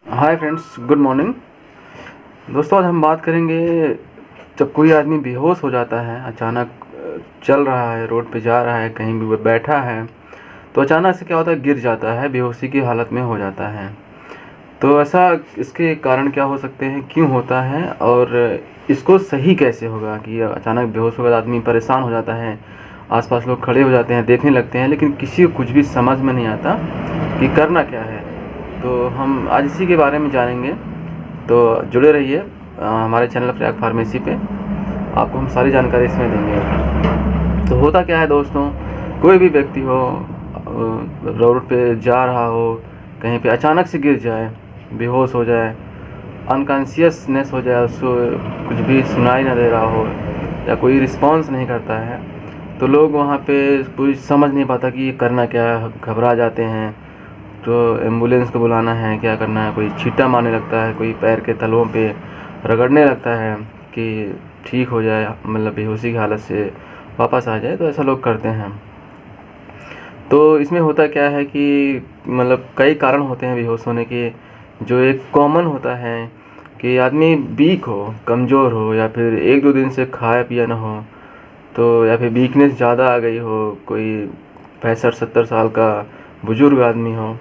Hi friends, good morning. दोस्तों, आज हम बात करेंगे जब कोई आदमी बेहोश हो जाता है, अचानक चल रहा है, रोड पे जा रहा है, कहीं भी वो बैठा है, तो अचानक से क्या होता है, गिर जाता है, बेहोशी की हालत में हो जाता है। तो ऐसा इसके कारण क्या हो सकते हैं, क्यों होता है और इसको सही कैसे होगा कि अचानक बेहोश होकर आदमी परेशान हो जाता है, आसपास लोग खड़े हो जाते हैं, देखने लगते हैं, लेकिन किसी को कुछ भी समझ में नहीं आता कि करना क्या है। तो हम आज इसी के बारे में जानेंगे, तो जुड़े रहिए हमारे चैनल प्रयाग फार्मेसी पे। आपको हम सारी जानकारी इसमें देंगे। तो होता क्या है दोस्तों, कोई भी व्यक्ति हो, रोड पे जा रहा हो, कहीं पे अचानक से गिर जाए, बेहोश हो जाए, अनकॉन्शियसनेस हो जाए, उसको कुछ भी सुनाई ना दे रहा हो या कोई रिस्पॉन्स नहीं करता है, तो लोग वहाँ पे कोई समझ नहीं पाता कि ये करना क्या है, घबरा जाते हैं। तो एम्बुलेंस को बुलाना है, क्या करना है, कोई छींटा मारने लगता है, कोई पैर के तलों पे रगड़ने लगता है कि ठीक हो जाए, मतलब बेहोशी की हालत से वापस आ जाए। तो ऐसा लोग करते हैं। तो इसमें होता क्या है कि मतलब कई कारण होते हैं बेहोश होने के। जो एक कॉमन होता है कि आदमी वीक हो, कमज़ोर हो, या फिर 1-2 दिन से खाया पिया ना हो, तो या फिर वीकनेस ज़्यादा आ गई हो, कोई 65-70 साल का बुज़ुर्ग आदमी हो,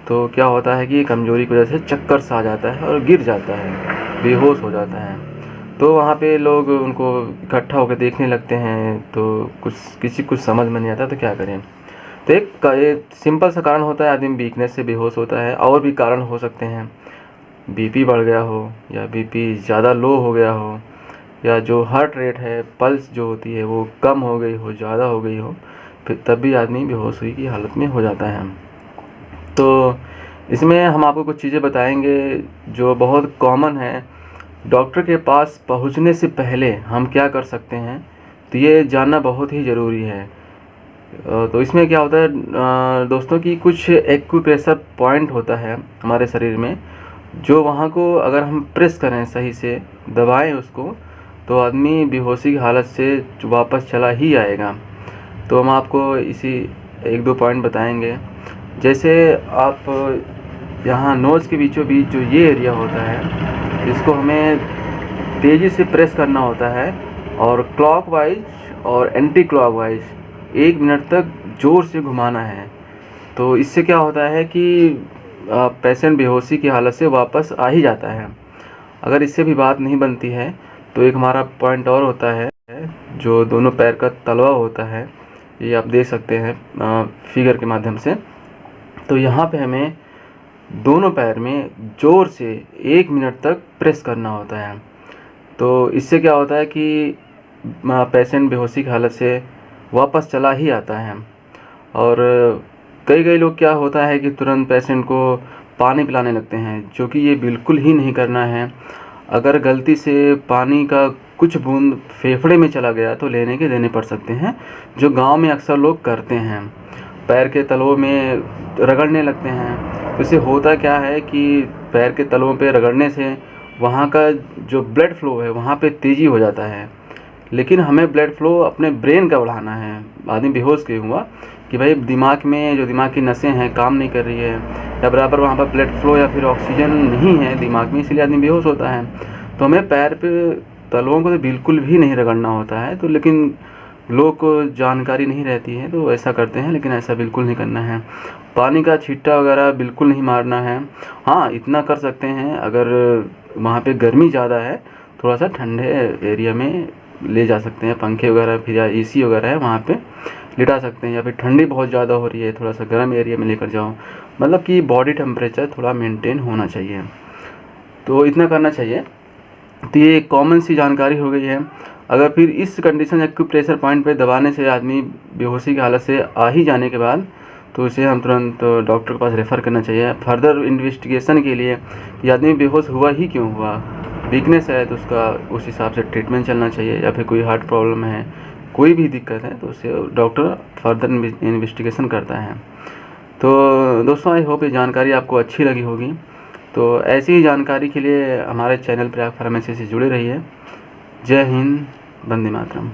तो क्या होता है कि कमज़ोरी की वजह से चक्कर सा आ जाता है और गिर जाता है, बेहोश हो जाता है। तो वहाँ पे लोग उनको इकट्ठा होकर देखने लगते हैं, तो किसी कुछ समझ में नहीं आता, तो क्या करें। तो एक सिंपल सा कारण होता है, आदमी वीकनेस से बेहोश होता है। और भी कारण हो सकते हैं, बीपी बढ़ गया हो, या बीपी ज़्यादा लो हो गया हो, या जो हार्ट रेट है, पल्स जो होती है वो कम हो गई हो, ज़्यादा हो गई हो, फिर तब भी आदमी बेहोशी की हालत में हो जाता है। तो इसमें हम आपको कुछ चीज़ें बताएंगे जो बहुत कॉमन है। डॉक्टर के पास पहुंचने से पहले हम क्या कर सकते हैं, तो ये जानना बहुत ही ज़रूरी है। तो इसमें क्या होता है दोस्तों, कि कुछ एक्यूप्रेशर पॉइंट होता है हमारे शरीर में, जो वहाँ को अगर हम प्रेस करें, सही से दबाएं उसको, तो आदमी बेहोशी की हालत से वापस चला ही आएगा। तो हम आपको इसी 1-2 पॉइंट बताएंगे। जैसे आप यहाँ नोज़ के बीचों बीच जो ये एरिया होता है, इसको हमें तेज़ी से प्रेस करना होता है, और क्लॉकवाइज और एंटी क्लॉकवाइज 1 मिनट तक ज़ोर से घुमाना है। तो इससे क्या होता है कि पेशेंट बेहोशी की हालत से वापस आ ही जाता है। अगर इससे भी बात नहीं बनती है, तो एक हमारा पॉइंट और होता है, जो दोनों पैर का तलवा होता है, ये आप देख सकते हैं फिगर के माध्यम से। तो यहाँ पे हमें दोनों पैर में ज़ोर से 1 मिनट तक प्रेस करना होता है। तो इससे क्या होता है कि पेशेंट बेहोशी की हालत से वापस चला ही आता है। और कई लोग क्या होता है कि तुरंत पेशेंट को पानी पिलाने लगते हैं, जो कि ये बिल्कुल ही नहीं करना है। अगर गलती से पानी का कुछ बूंद फेफड़े में चला गया तो लेने के देने पड़ सकते हैं, जो गांव में अक्सर लोग करते हैं। पैर के तलों में रगड़ने लगते हैं। तो इससे होता क्या है कि पैर के तलों पे रगड़ने से वहाँ का जो ब्लड फ्लो है वहाँ पे तेज़ी हो जाता है। लेकिन हमें ब्लड फ्लो अपने ब्रेन का बढ़ाना है। आदमी बेहोश क्यों हुआ कि भाई दिमाग में जो दिमाग की नसें हैं काम नहीं कर रही है, या बराबर वहाँ पर ब्लड फ्लो या फिर ऑक्सीजन नहीं है दिमाग में, इसलिए आदमी बेहोश होता है। तो हमें पैर पे तलवों को तो बिल्कुल भी नहीं रगड़ना होता है। तो लेकिन लोग को जानकारी नहीं रहती है, तो ऐसा करते हैं, लेकिन ऐसा बिल्कुल नहीं करना है। पानी का छींटा वगैरह बिल्कुल नहीं मारना है। हाँ, इतना कर सकते हैं, अगर वहाँ पे गर्मी ज़्यादा है, थोड़ा सा ठंडे एरिया में ले जा सकते हैं, पंखे वगैरह फिर या एसी वगैरह है वहाँ पे लिटा सकते हैं। या फिर ठंडी बहुत ज़्यादा हो रही है, थोड़ा सा गर्म एरिया में लेकर जाओ, मतलब कि बॉडी टेम्परेचर थोड़ा मेंटेन होना चाहिए। तो इतना करना चाहिए। तो ये एक कॉमन सी जानकारी हो गई है। अगर फिर इस कंडीशन एक्यूप्रेशर पॉइंट पे दबाने से आदमी बेहोशी की हालत से आ ही जाने के बाद, तो इसे हम तुरंत डॉक्टर के पास रेफ़र करना चाहिए फर्दर इन्वेस्टिगेशन के लिए कि आदमी बेहोश हुआ ही क्यों हुआ। वीकनेस है तो उसका उस हिसाब से ट्रीटमेंट चलना चाहिए, या फिर कोई हार्ट प्रॉब्लम है, कोई भी दिक्कत है, तो उससे डॉक्टर फर्दर इन्वेस्टिगेशन करता है। तो दोस्तों, आई होप ये जानकारी आपको अच्छी लगी होगी। तो ऐसी ही जानकारी के लिए हमारे चैनल प्रयाग फार्मेसी से जुड़े रहिए। जय हिंद, वंदे मातरम।